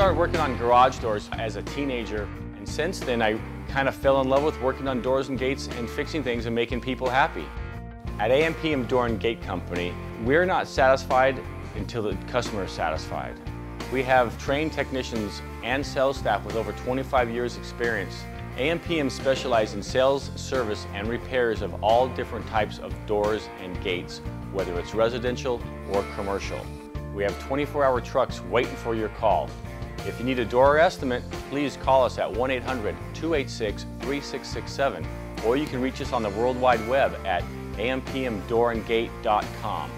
started working on garage doors as a teenager, and since then I kind of fell in love with working on doors and gates and fixing things and making people happy. At AMPM Door and Gate Company, we're not satisfied until the customer is satisfied. We have trained technicians and sales staff with over 25 years experience. AMPM specializes in sales, service, and repairs of all different types of doors and gates, whether it's residential or commercial. We have 24-hour trucks waiting for your call. If you need a door estimate, please call us at 1-800-286-3667, or you can reach us on the World Wide Web at ampmdoorandgate.com.